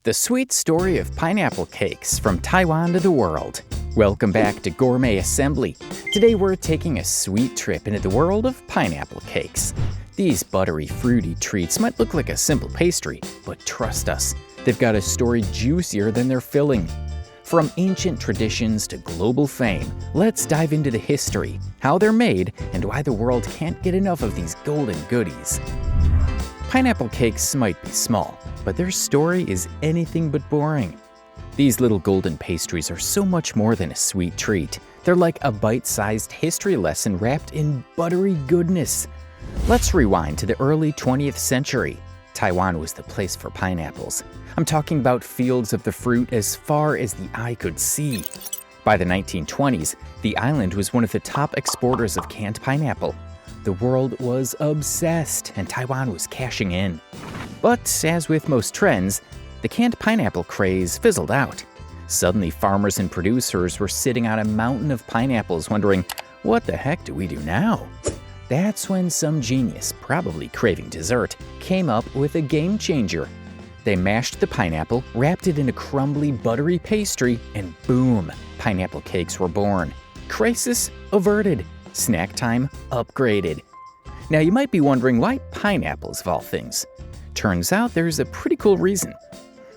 The sweet story of pineapple cakes from Taiwan to the world. Welcome back to Gourmet Assembly. Today we're taking a sweet trip into the world of pineapple cakes. These buttery, fruity treats might look like a simple pastry, but trust us, they've got a story juicier than their filling. From ancient traditions to global fame, let's dive into the history, how they're made, and why the world can't get enough of these golden goodies. Pineapple cakes might be small, but their story is anything but boring. These little golden pastries are so much more than a sweet treat. They're like a bite-sized history lesson wrapped in buttery goodness. Let's rewind to the early 20th century. Taiwan was the place for pineapples. I'm talking about fields of the fruit as far as the eye could see. By the 1920s, the island was one of the top exporters of canned pineapple. The world was obsessed, and Taiwan was cashing in. But as with most trends, the canned pineapple craze fizzled out. Suddenly, farmers and producers were sitting on a mountain of pineapples wondering, what the heck do we do now? That's when some genius, probably craving dessert, came up with a game changer. They mashed the pineapple, wrapped it in a crumbly, buttery pastry, and boom, pineapple cakes were born. Crisis averted. Snack time upgraded. Now you might be wondering why pineapples of all things. Turns out there's a pretty cool reason.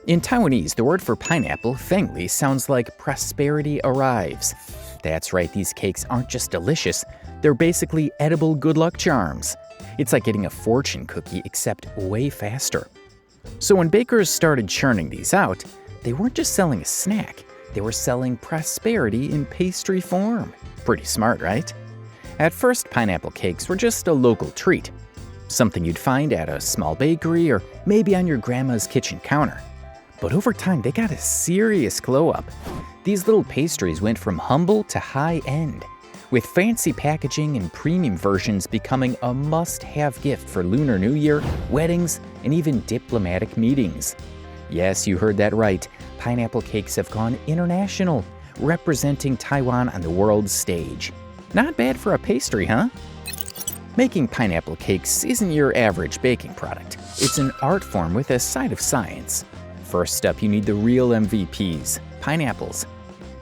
In Taiwanese, the word for pineapple, fengli, sounds like prosperity arrives. That's right, these cakes aren't just delicious, they're basically edible good luck charms. It's like getting a fortune cookie except way faster. So when bakers started churning these out, they weren't just selling a snack, they were selling prosperity in pastry form. Pretty smart, right? At first, pineapple cakes were just a local treat, something you'd find at a small bakery or maybe on your grandma's kitchen counter. But over time, they got a serious glow-up. These little pastries went from humble to high-end, with fancy packaging and premium versions becoming a must-have gift for Lunar New Year, weddings, and even diplomatic meetings. Yes, you heard that right. Pineapple cakes have gone international, representing Taiwan on the world stage. Not bad for a pastry, huh? Making pineapple cakes isn't your average baking product. It's an art form with a side of science. First up, you need the real MVPs, pineapples.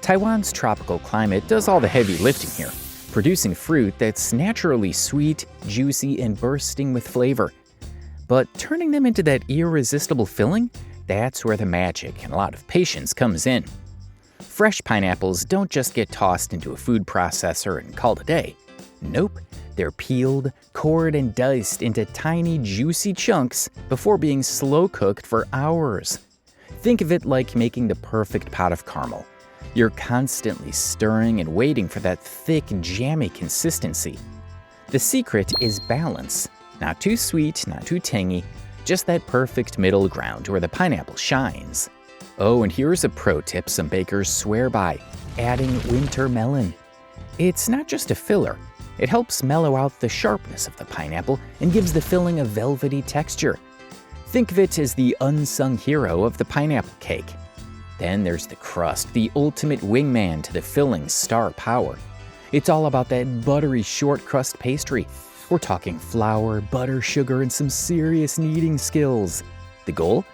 Taiwan's tropical climate does all the heavy lifting here, producing fruit that's naturally sweet, juicy, and bursting with flavor. But turning them into that irresistible filling, that's where the magic and a lot of patience comes in. Fresh pineapples don't just get tossed into a food processor and called a day. Nope, they're peeled, cored, and diced into tiny, juicy chunks before being slow-cooked for hours. Think of it like making the perfect pot of caramel. You're constantly stirring and waiting for that thick, jammy consistency. The secret is balance. Not too sweet, not too tangy, just that perfect middle ground where the pineapple shines. Oh, and here's a pro tip some bakers swear by, adding winter melon. It's not just a filler. It helps mellow out the sharpness of the pineapple and gives the filling a velvety texture. Think of it as the unsung hero of the pineapple cake. Then there's the crust, the ultimate wingman to the filling's star power. It's all about that buttery short crust pastry. We're talking flour, butter, sugar, and some serious kneading skills. The goal?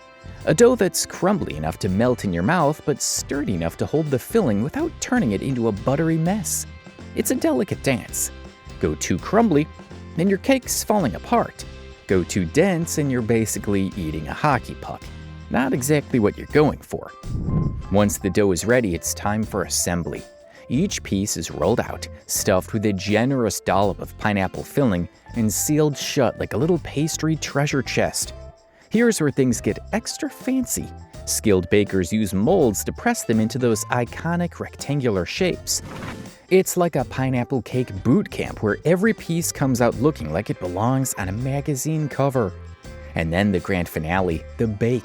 A dough that's crumbly enough to melt in your mouth, but sturdy enough to hold the filling without turning it into a buttery mess. It's a delicate dance. Go too crumbly, and your cake's falling apart. Go too dense, and you're basically eating a hockey puck. Not exactly what you're going for. Once the dough is ready, it's time for assembly. Each piece is rolled out, stuffed with a generous dollop of pineapple filling, and sealed shut like a little pastry treasure chest. Here's where things get extra fancy. Skilled bakers use molds to press them into those iconic rectangular shapes. It's like a pineapple cake boot camp where every piece comes out looking like it belongs on a magazine cover. And then the grand finale, the bake.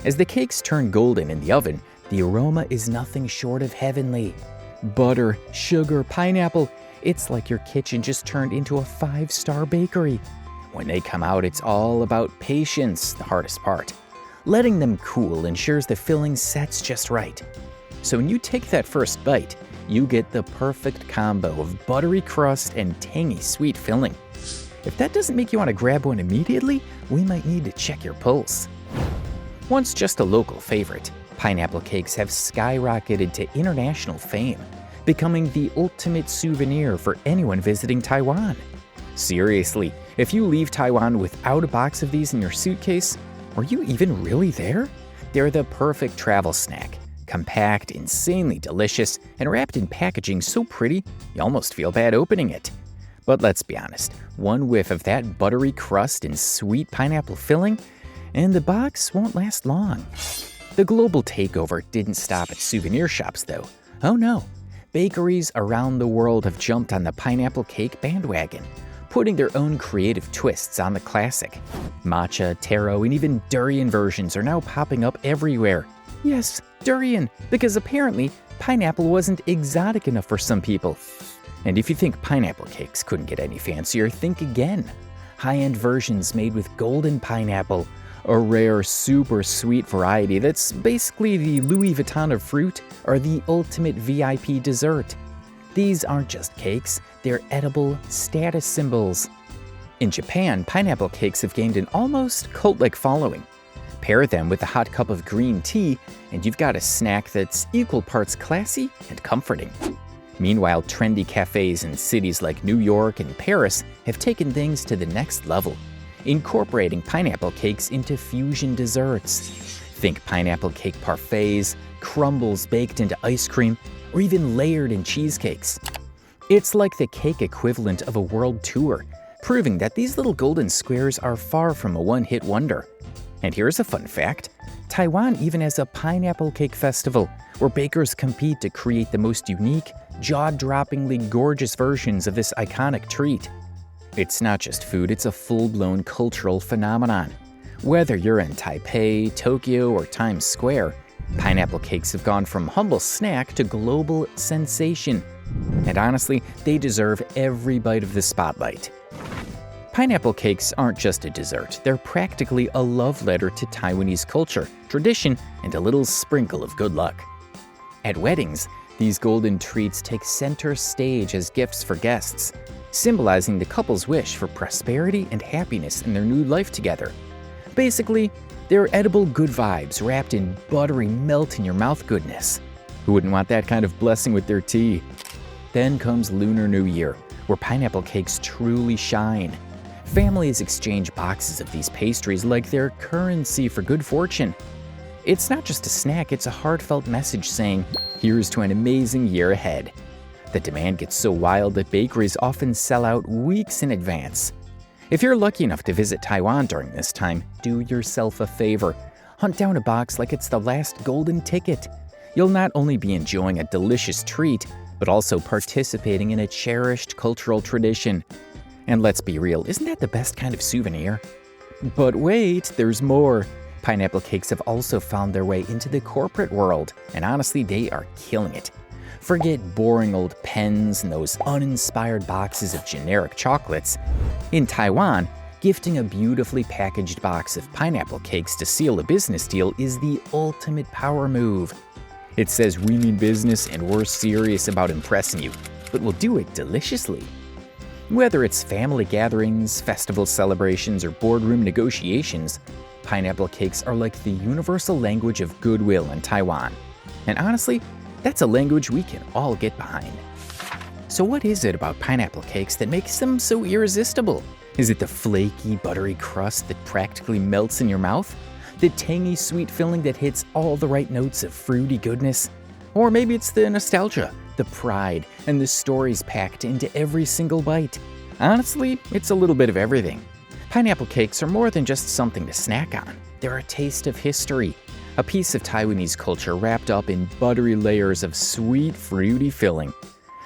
As the cakes turn golden in the oven, the aroma is nothing short of heavenly. Butter, sugar, pineapple, it's like your kitchen just turned into a 5-star bakery. When they come out, it's all about patience, the hardest part. Letting them cool ensures the filling sets just right. So when you take that first bite, you get the perfect combo of buttery crust and tangy sweet filling. If that doesn't make you want to grab one immediately, we might need to check your pulse. Once just a local favorite, pineapple cakes have skyrocketed to international fame, becoming the ultimate souvenir for anyone visiting Taiwan. Seriously, if you leave Taiwan without a box of these in your suitcase, are you even really there? They're the perfect travel snack. Compact, insanely delicious, and wrapped in packaging so pretty, you almost feel bad opening it. But let's be honest, one whiff of that buttery crust and sweet pineapple filling, and the box won't last long. The global takeover didn't stop at souvenir shops, though. Oh no, bakeries around the world have jumped on the pineapple cake bandwagon, putting their own creative twists on the classic. Matcha, taro, and even durian versions are now popping up everywhere. Yes, durian, because apparently pineapple wasn't exotic enough for some people. And if you think pineapple cakes couldn't get any fancier, think again. High-end versions made with golden pineapple, a rare, super sweet variety that's basically the Louis Vuitton of fruit, or the ultimate VIP dessert. These aren't just cakes, they're edible status symbols. In Japan, pineapple cakes have gained an almost cult-like following. Pair them with a hot cup of green tea, and you've got a snack that's equal parts classy and comforting. Meanwhile, trendy cafes in cities like New York and Paris have taken things to the next level, incorporating pineapple cakes into fusion desserts. Think pineapple cake parfaits, crumbles baked into ice cream, or even layered in cheesecakes. It's like the cake equivalent of a world tour, proving that these little golden squares are far from a one-hit wonder. And here's a fun fact. Taiwan even has a pineapple cake festival, where bakers compete to create the most unique, jaw-droppingly gorgeous versions of this iconic treat. It's not just food, it's a full-blown cultural phenomenon. Whether you're in Taipei, Tokyo, or Times Square, pineapple cakes have gone from humble snack to global sensation. And honestly, they deserve every bite of the spotlight. Pineapple cakes aren't just a dessert, they're practically a love letter to Taiwanese culture, tradition, and a little sprinkle of good luck. At weddings, these golden treats take center stage as gifts for guests, symbolizing the couple's wish for prosperity and happiness in their new life together. Basically, they're edible good vibes wrapped in buttery melt-in-your-mouth goodness. Who wouldn't want that kind of blessing with their tea? Then comes Lunar New Year, where pineapple cakes truly shine. Families exchange boxes of these pastries like their currency for good fortune. It's not just a snack, it's a heartfelt message saying, here's to an amazing year ahead. The demand gets so wild that bakeries often sell out weeks in advance. If you're lucky enough to visit Taiwan during this time, do yourself a favor. Hunt down a box like it's the last golden ticket. You'll not only be enjoying a delicious treat, but also participating in a cherished cultural tradition. And let's be real, isn't that the best kind of souvenir? But wait, there's more. Pineapple cakes have also found their way into the corporate world, and honestly, they are killing it. Forget boring old pens and those uninspired boxes of generic chocolates. In Taiwan, gifting a beautifully packaged box of pineapple cakes to seal a business deal is the ultimate power move. It says we mean business and we're serious about impressing you, but we'll do it deliciously. Whether it's family gatherings, festival celebrations, or boardroom negotiations, pineapple cakes are like the universal language of goodwill in Taiwan. And honestly, that's a language we can all get behind. So what is it about pineapple cakes that makes them so irresistible? Is it the flaky, buttery crust that practically melts in your mouth? The tangy, sweet filling that hits all the right notes of fruity goodness? Or maybe it's the nostalgia, the pride, and the stories packed into every single bite. Honestly, it's a little bit of everything. Pineapple cakes are more than just something to snack on. They're a taste of history, a piece of Taiwanese culture wrapped up in buttery layers of sweet, fruity filling.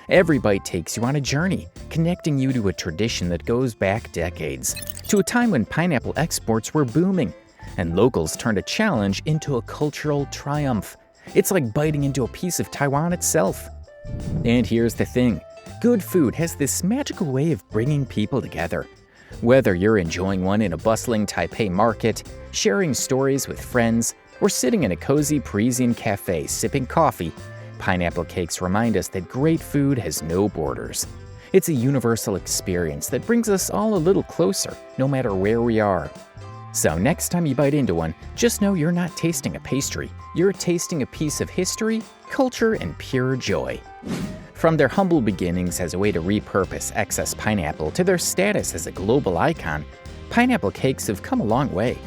Every bite takes you on a journey, connecting you to a tradition that goes back decades, to a time when pineapple exports were booming, and locals turned a challenge into a cultural triumph. It's like biting into a piece of Taiwan itself. And here's the thing, good food has this magical way of bringing people together. Whether you're enjoying one in a bustling Taipei market, sharing stories with friends, or sitting in a cozy Parisian cafe sipping coffee, pineapple cakes remind us that great food has no borders. It's a universal experience that brings us all a little closer, no matter where we are. So next time you bite into one, just know you're not tasting a pastry. You're tasting a piece of history, culture, and pure joy. From their humble beginnings as a way to repurpose excess pineapple to their status as a global icon, pineapple cakes have come a long way.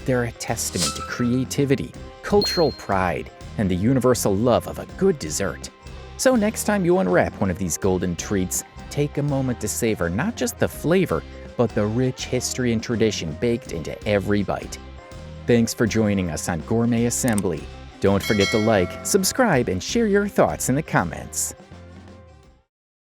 They're a testament to creativity, cultural pride, and the universal love of a good dessert. So next time you unwrap one of these golden treats, take a moment to savor not just the flavor, but the rich history and tradition baked into every bite. Thanks for joining us on Gourmet Assembly. Don't forget to like, subscribe, and share your thoughts in the comments.